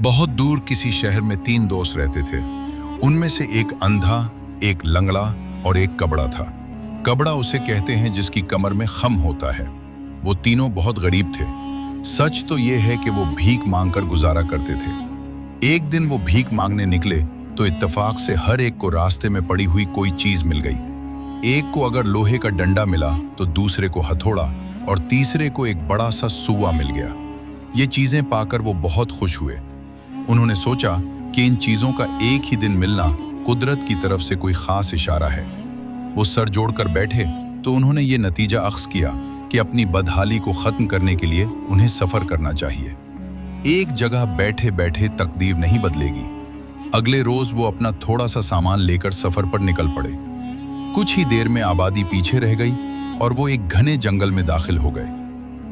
बहुत दूर किसी शहर में 3 दोस्त रहते थे। उनमें से एक अंधा, एक लंगड़ा और एक कबड़ा था। कबड़ा उसे कहते हैं जिसकी कमर में खम होता है। वो तीनों बहुत गरीब थे। सच तो ये है कि वो भीख मांगकर गुजारा करते थे। एक दिन वो भीख मांगने निकले तो इत्तेफाक से हर एक को रास्ते में पड़ी हुई कोई चीज मिल गई। एक को अगर लोहे का डंडा मिला तो दूसरे को हथौड़ा और तीसरे को एक बड़ा सा सूआ मिल गया। ये चीजें पाकर वो बहुत खुश हुए। उन्होंने सोचा कि इन चीजों का एक ही दिन मिलना कुदरत की तरफ से कोई खास इशारा है। वो सर जोड़कर बैठे तो उन्होंने ये नतीजा अख्ज़ किया कि अपनी बदहाली को ख़त्म करने के लिए उन्हें सफ़र करना चाहिए। एक जगह बैठे बैठे तकदीर नहीं बदलेगी। अगले रोज़ वो अपना थोड़ा सा सामान लेकर सफ़र पर निकल पड़े। कुछ ही देर में आबादी पीछे रह गई और वो एक घने जंगल में दाखिल हो गए।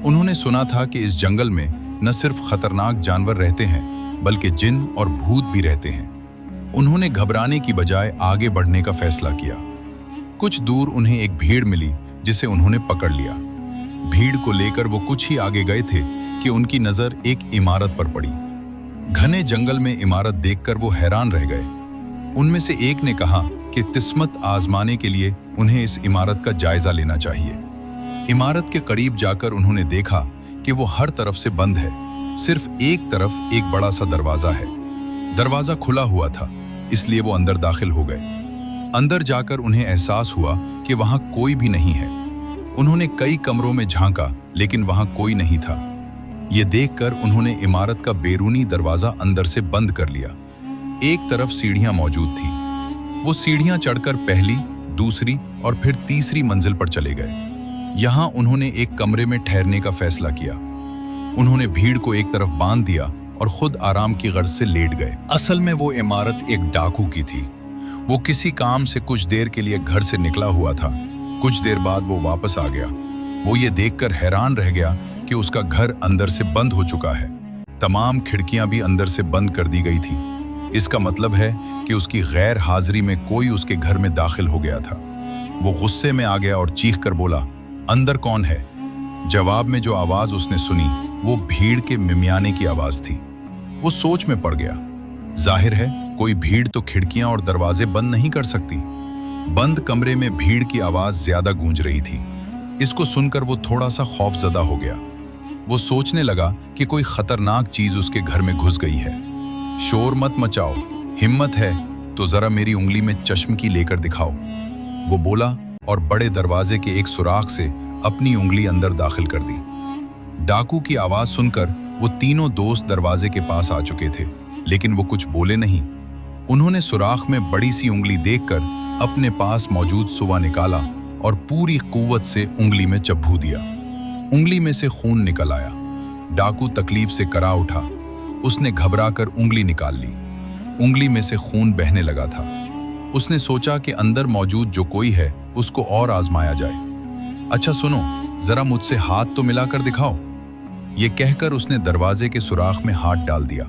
उन्होंने सुना था कि इस जंगल में न सिर्फ खतरनाक जानवर रहते हैं बल्कि जिन और भूत भी रहते हैं। उन्होंने घबराने की बजाय आगे बढ़ने का फैसला किया। कुछ दूर उन्हें एक भीड़ मिली जिसे उन्होंने पकड़ लिया। भीड़ को लेकर वो कुछ ही आगे गए थे कि उनकी नज़र एक इमारत पर पड़ी। घने जंगल में इमारत देखकर वो हैरान रह गए। उनमें से एक ने कहा कि किस्मत आजमाने के लिए उन्हें इस इमारत का जायजा लेना चाहिए। इमारत के करीब जाकर उन्होंने देखा कि वो हर तरफ से बंद है। सिर्फ एक तरफ एक बड़ा सा दरवाजा है। दरवाजा खुला हुआ था, इसलिए वो अंदर दाखिल हो गए। अंदर जाकर उन्हें एहसास हुआ कि वहां कोई भी नहीं है। उन्होंने कई कमरों में झांका लेकिन वहां कोई नहीं था। ये देखकर उन्होंने इमारत का बैरूनी दरवाजा अंदर से बंद कर लिया। एक तरफ सीढ़ियां मौजूद थी। वो सीढ़ियां चढ़कर पहली, दूसरी और फिर तीसरी मंजिल पर चले गए। यहां उन्होंने एक कमरे में ठहरने का फैसला किया। उन्होंने भीड़ को एक तरफ बांध दिया और खुद आराम की गर्ज से लेट गए। असल में वो इमारत एक डाकू की थी। वो किसी काम से कुछ देर के लिए घर से निकला हुआ था। कुछ देर बाद वो वापस आ गया। वो ये देखकर हैरान रह गया कि उसका घर अंदर से बंद हो चुका है। तमाम खिड़कियां भी अंदर से बंद कर दी गई थी। इसका मतलब है कि उसकी गैर हाजिरी में कोई उसके घर में दाखिल हो गया था। वो गुस्से में आ गया और चीख कर बोला, अंदर कौन है? जवाब में जो आवाज उसने सुनी वो भीड़ के मिमियाने की आवाज थी। वो सोच में पड़ गया। जाहिर है कोई भीड़ तो खिड़कियां और दरवाजे बंद नहीं कर सकती। बंद कमरे में भीड़ की आवाज ज्यादा गूंज रही थी। इसको सुनकर वो थोड़ा सा खौफजदा हो गया। वो सोचने लगा कि कोई खतरनाक चीज उसके घर में घुस गई है। शोर मत मचाओ, हिम्मत है तो जरा मेरी उंगली में चश्मकी लेकर दिखाओ, वो बोला और बड़े दरवाजे के एक सुराख से अपनी उंगली अंदर दाखिल कर दी। डाकू की आवाज सुनकर वो तीनों दोस्त दरवाजे के पास आ चुके थे, लेकिन वो कुछ बोले नहीं। उन्होंने सुराख में बड़ी सी उंगली देखकर अपने पास मौजूद सुवा निकाला और पूरी कुव्वत से उंगली में चब्बू दिया। उंगली में से खून निकल आया। डाकू तकलीफ से करा उठा। उसने घबराकर उंगली निकाल ली। उंगली में से खून बहने लगा था। उसने सोचा कि अंदर मौजूद जो कोई है उसको और आजमाया जाए। अच्छा सुनो, जरा मुझसे हाथ तो मिलाकर दिखाओ। ये कहकर उसने दरवाजे के सुराख में हाथ डाल दिया।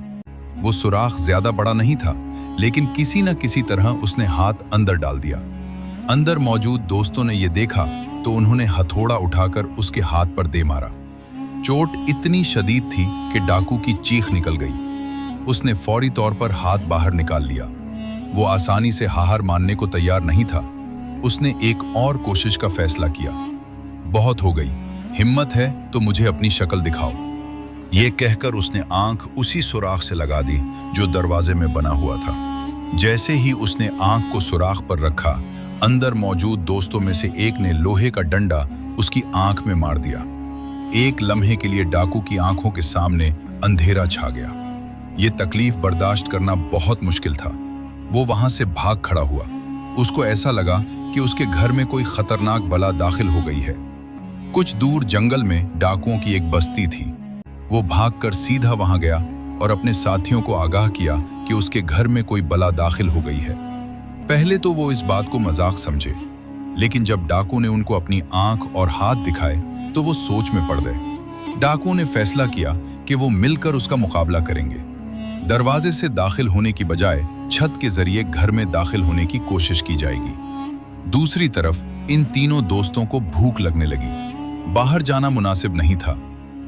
वो सुराख ज्यादा बड़ा नहीं था, लेकिन किसी न किसी तरह उसने हाथ अंदर डाल दिया। अंदर मौजूद दोस्तों ने ये देखा तो उन्होंने हथौड़ा उठाकर उसके हाथ पर दे मारा। चोट इतनी शदीद थी कि डाकू की चीख निकल गई। उसने फौरी तौर पर हाथ बाहर निकाल लिया। वो आसानी से हार मानने को तैयार नहीं था। उसने एक और कोशिश का फैसला किया। बहुत हो गई, हिम्मत है तो मुझे अपनी शक्ल दिखाओ। ये कहकर उसने आंख उसी सुराख से लगा दी जो दरवाजे में बना हुआ था। जैसे ही उसने आंख को सुराख पर रखा, अंदर मौजूद दोस्तों में से एक ने लोहे का डंडा उसकी आंख में मार दिया। एक लम्हे के लिए डाकू की आंखों के सामने अंधेरा छा गया। ये तकलीफ बर्दाश्त करना बहुत मुश्किल था। वो वहां से भाग खड़ा हुआ। उसको ऐसा लगा कि उसके घर में कोई खतरनाक बला दाखिल हो गई है। कुछ दूर जंगल में डाकुओं की एक बस्ती थी। वो भागकर सीधा वहां गया और अपने साथियों को आगाह किया कि उसके घर में कोई बला दाखिल हो गई है। पहले तो वो इस बात को मजाक समझे, लेकिन जब डाकू ने उनको अपनी आंख और हाथ दिखाए तो वो सोच में पड़ गए। डाकुओं ने फैसला किया कि वो मिलकर उसका मुकाबला करेंगे। दरवाजे से दाखिल होने की बजाय छत के जरिए घर में दाखिल होने की कोशिश की जाएगी। दूसरी तरफ इन तीनों दोस्तों को भूख लगने लगी। बाहर जाना मुनासिब नहीं था।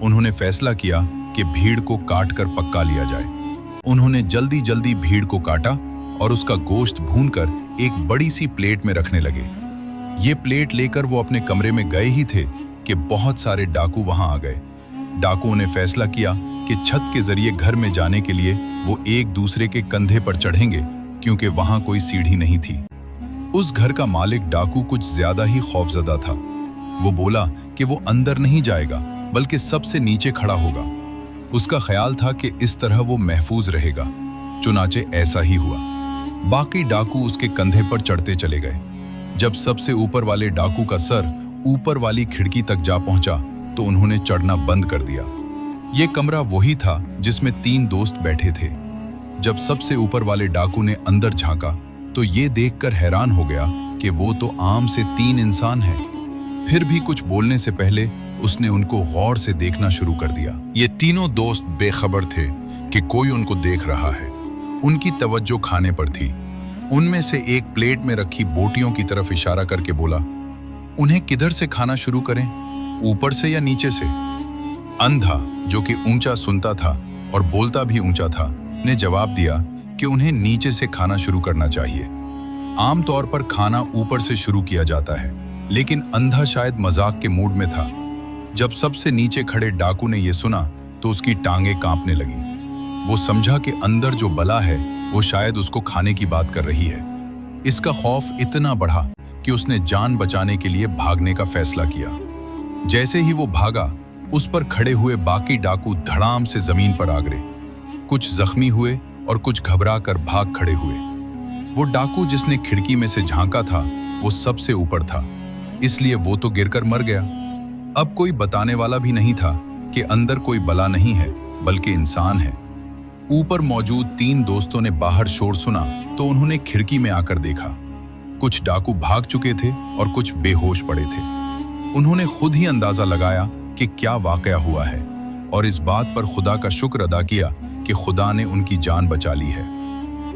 उन्होंने फैसला किया कि भीड़ को काट कर पक्का लिया जाए। उन्होंने जल्दी जल्दी भीड़ को काटा और उसका गोश्त भूनकर एक बड़ी सी प्लेट में रखने लगे। ये प्लेट लेकर वो अपने कमरे में गए ही थे कि बहुत सारे डाकू वहां आ गए। डाकुओं ने फैसला किया कि छत के जरिए घर में जाने के लिए वो एक दूसरे के कंधे पर चढ़ेंगे, क्योंकि वहां कोई सीढ़ी नहीं थी। उस घर का मालिक डाकू कुछ ज्यादा ही खौफजदा था। वो बोला कि वो अंदर नहीं जाएगा, बल्कि सबसे नीचे खड़ा होगा। उसका ख्याल था कि इस तरह वो महफूज रहेगा। चुनाचे ऐसा ही हुआ। बाकी डाकू उसके कंधे पर चढ़ते चले गए। जब सबसे ऊपर वाले डाकू का सर ऊपर वाली खिड़की तक जा पहुंचा तो उन्होंने चढ़ना बंद कर दिया। ये कमरा वही था जिसमें 3 दोस्त बैठे थे। जब सबसे ऊपर वाले डाकू ने अंदर झांका तो ये देखकर हैरान हो गया कि वो तो आम से 3 इंसान हैं। फिर भी कुछ बोलने से पहले उसने उनको गौर से देखना शुरू कर दिया। ये तीनों दोस्त बेखबर थे कि कोई उनको देख रहा है। उनकी तवज्जो खाने पर थी। उनमें से एक प्लेट में रखी बोटियों की तरफ इशारा करके बोला, उन्हें किधर से खाना शुरू करें, ऊपर से या नीचे से? अंधा, जो कि ऊंचा सुनता था और बोलता भी ऊंचा था, ने जवाब दिया कि उन्हें नीचे से खाना शुरू करना चाहिए। आमतौर पर खाना ऊपर से शुरू किया जाता है, लेकिन अंधा शायद मजाक के मूड में था। जब सबसे नीचे खड़े डाकू ने यह सुना तो उसकी टांगें कांपने लगी। वो समझा कि अंदर जो बला है वो शायद उसको खाने की बात कर रही है। इसका खौफ इतना बढ़ा कि उसने जान बचाने के लिए भागने का फैसला किया। जैसे ही वो भागा, उस पर खड़े हुए बाकी डाकू धड़ाम से जमीन पर आ गिरे। कुछ जख्मी हुए और कुछ घबरा कर भाग खड़े हुए। वो डाकू जिसने खिड़की में से झांका था वो सबसे ऊपर था, इसलिए वो तो गिरकर मर गया। अब कोई बताने वाला भी नहीं था कि अंदर कोई बला नहीं है, बल्कि इंसान है। ऊपर मौजूद 3 दोस्तों ने बाहर शोर सुना तो उन्होंने खिड़की में आकर देखा। कुछ डाकू भाग चुके थे और कुछ बेहोश पड़े थे। उन्होंने खुद ही अंदाजा लगाया कि क्या वाकया हुआ है और इस बात पर खुदा का शुक्र अदा किया कि खुदा ने उनकी जान बचा ली है।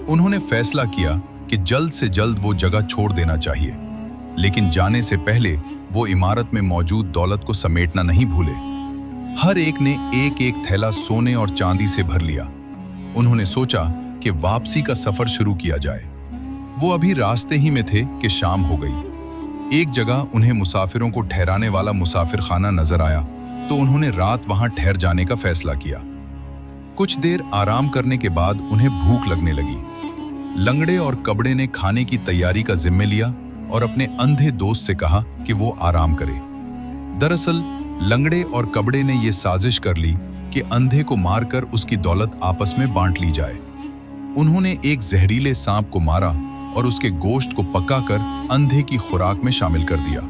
उन्होंने फैसला किया कि जल्द से जल्द वो जगह छोड़ देना चाहिए, लेकिन जाने से पहले वो इमारत में मौजूद दौलत को समेटना नहीं भूले। हर एक ने एक एक थैला सोने और चांदी से भर लिया। उन्होंने सोचा कि वापसी का सफर शुरू किया जाए। वो अभी रास्ते ही में थे कि शाम हो गई। एक जगह उन्हें मुसाफिरों को ठहराने वाला मुसाफिर खाना नजर आया तो उन्होंने रात वहां ठहर जाने का फैसला किया। कुछ देर आराम करने के बाद उन्हें भूख लगने लगी। लंगड़े और कबड़े ने खाने की तैयारी का जिम्मे लिया और अपने अंधे दोस्त से कहा कि वो आराम करे। दरअसल लंगड़े और कबड़े ने यह साजिश कर ली कि अंधे को मारकर उसकी दौलत आपस में बांट ली जाए। उन्होंने एक जहरीले सांप को मारा और उसके गोश्त को पकाकर अंधे की खुराक में शामिल कर दिया।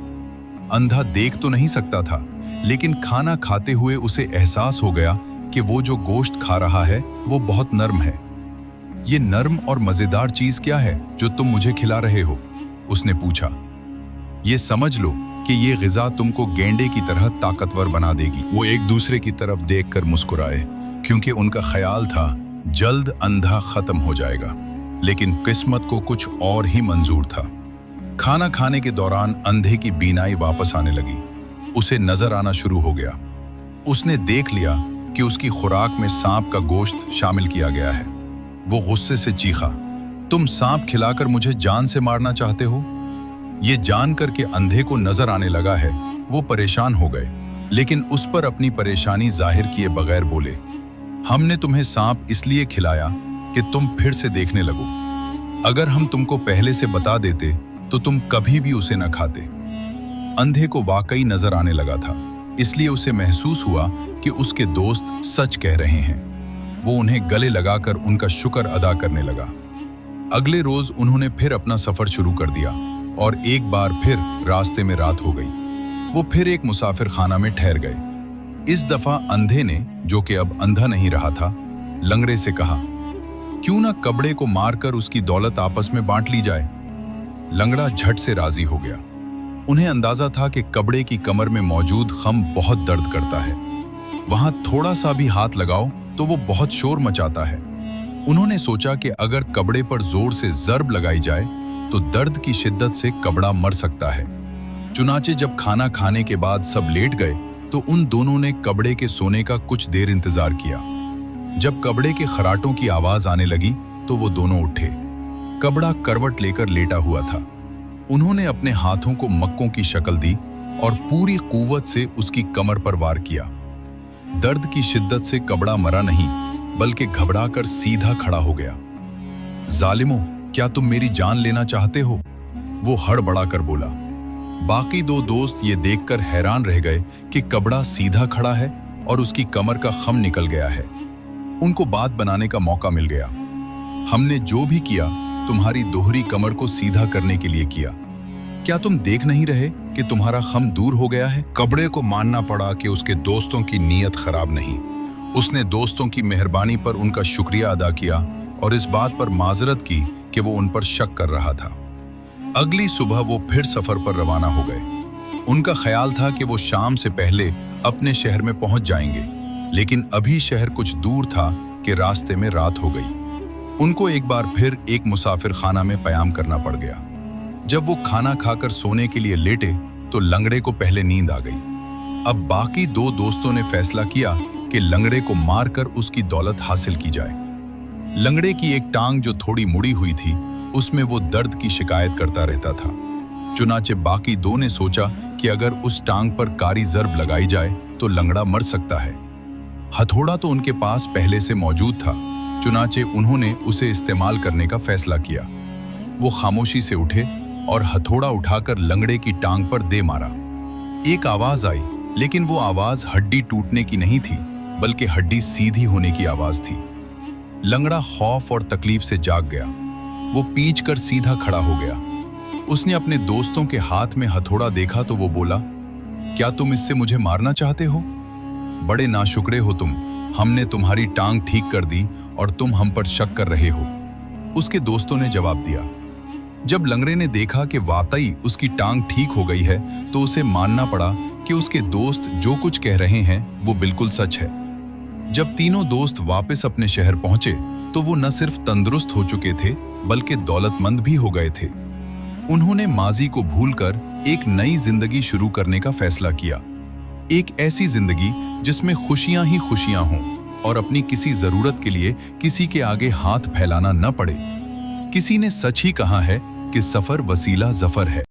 अंधा देख तो नहीं सकता था, लेकिन खाना खाते हुए उसे एहसास हो गया कि वो जो गोश्त खा रहा है वो बहुत नर्म है। ये नर्म और मजेदार चीज क्या है जो तुम मुझे खिला रहे हो? उसने पूछा। ये समझ लो कि ये गिजा तुमको गेंडे की तरह ताकतवर बना देगी। वो एक दूसरे की तरफ देखकर मुस्कुराए, क्योंकि उनका ख्याल था जल्द अंधा खत्म हो जाएगा, लेकिन किस्मत को कुछ और ही मंजूर था। खाना खाने के दौरान अंधे की बीनाई वापस आने लगी। उसे नजर आना शुरू हो गया। उसने देख लिया कि उसकी खुराक में सांप का गोश्त शामिल किया गया है। वो गुस्से से चीखा, तुम सांप खिलाकर मुझे जान से मारना चाहते हो? ये जानकर के अंधे को नजर आने लगा है वो परेशान हो गए, लेकिन उस पर अपनी परेशानी जाहिर किए बगैर बोले, हमने तुम्हें सांप इसलिए खिलाया कि तुम फिर से देखने लगो। अगर हम तुमको पहले से बता देते तो तुम कभी भी उसे न खाते। अंधे को वाकई नजर आने लगा था, इसलिए उसे महसूस हुआ कि उसके दोस्त सच कह रहे हैं। वो उन्हें गले लगाकर उनका शुक्र अदा करने लगा। अगले रोज उन्होंने फिर अपना सफर शुरू कर दिया और एक बार फिर रास्ते में रात हो गई। वो फिर एक मुसाफिर खाना में ठहर गए। इस दफा अंधे ने, जो कि अब अंधा नहीं रहा था, लंगड़े से कहा, क्यों ना कबड़े को मारकर उसकी दौलत आपस में बांट ली जाए। लंगड़ा झट से राजी हो गया। उन्हें अंदाजा था कि कबड़े की कमर में मौजूद खम बहुत दर्द करता है। वहां थोड़ा सा भी हाथ लगाओ तो वो बहुत शोर मचाता है। उन्होंने सोचा कि अगर कबड़े पर जोर से ज़र्ब लगाई जाए तो दर्द की शिद्दत से कबड़ा मर सकता है। चुनाचे जब खाना खाने के बाद सब लेट गए तो उन दोनों ने कबड़े के सोने का कुछ देर इंतजार किया। जब कबड़े के खराटों की आवाज आने लगी तो वो दोनों उठे। कबड़ा करवट लेकर लेटा हुआ था। उन्होंने अपने हाथों को मक्कों की शक्ल दी और पूरी कुव्वत से उसकी कमर पर वार किया। दर्द की शिद्दत से कबड़ा मरा नहीं, बल्कि घबराकर सीधा खड़ा हो गया। जालिमों, क्या तुम मेरी जान लेना चाहते हो? वो हड़बड़ाकर बोला। बाकी दो दोस्त ये देखकर हैरान रह गए कि कबड़ा सीधा खड़ा है और उसकी कमर का खम निकल गया है। उनको बात बनाने का मौका मिल गया। हमने जो भी किया तुम्हारी दोहरी कमर को सीधा करने के लिए किया। क्या तुम देख नहीं रहे कि तुम्हारा खम दूर हो गया है? कबड़े को मानना पड़ा कि उसके दोस्तों की नीयत खराब नहीं। उसने दोस्तों की मेहरबानी पर उनका शुक्रिया अदा किया और इस बात पर माजरत की कि वो उन पर शक कर रहा था। अगली सुबह वो फिर सफर पर रवाना हो गए। उनका ख्याल था कि वो शाम से पहले अपने शहर में पहुंच जाएंगे, लेकिन अभी शहर कुछ दूर था कि रास्ते में रात हो गई। उनको एक बार फिर एक मुसाफिर खाना में पयाम करना पड़ गया। जब वो खाना खाकर सोने के लिए लेटे तो लंगड़े को पहले नींद आ गई। अब बाकी दो दोस्तों ने फैसला किया कि लंगड़े को मारकर उसकी दौलत हासिल की जाए। लंगड़े की एक टांग जो थोड़ी मुड़ी हुई थी, उसमें वो दर्द की शिकायत करता रहता था। चुनाचे बाकी दो ने सोचा कि अगर उस टांग पर कारी जर्ब लगाई जाए तो लंगड़ा मर सकता है। हथौड़ा तो उनके पास पहले से मौजूद था, चुनाचे उन्होंने उसे इस्तेमाल करने का फैसला किया। वो खामोशी से उठे और हथौड़ा उठाकर लंगड़े की टांग पर दे मारा। एक आवाज आई, लेकिन वो आवाज हड्डी टूटने की नहीं थी, बल्कि हड्डी सीधी होने की आवाज थी। लंगड़ा खौफ और तकलीफ से जाग गया। वो पींच कर सीधा खड़ा हो गया। उसने अपने दोस्तों के हाथ में हथौड़ा देखा तो वो बोला, क्या तुम इससे मुझे मारना चाहते हो? बड़े नाशुक्रे हो तुम। हमने तुम्हारी टांग ठीक कर दी और तुम हम पर शक कर रहे हो। उसके दोस्तों ने जवाब दिया। जब लंगड़े ने देखा कि वाकई उसकी टांग ठीक हो गई है तो उसे मानना पड़ा कि उसके दोस्त जो कुछ कह रहे हैं वो बिल्कुल सच है। जब तीनों दोस्त वापस अपने शहर पहुंचे तो वो न सिर्फ तंदुरुस्त हो चुके थे, बल्कि दौलतमंद भी हो गए थे। उन्होंने माजी को भूलकर एक नई जिंदगी शुरू करने का फैसला किया। एक ऐसी जिंदगी जिसमें खुशियां ही खुशियां हों और अपनी किसी जरूरत के लिए किसी के आगे हाथ फैलाना न पड़े। किसी ने सच ही कहा है कि सफर वसीला जफर है।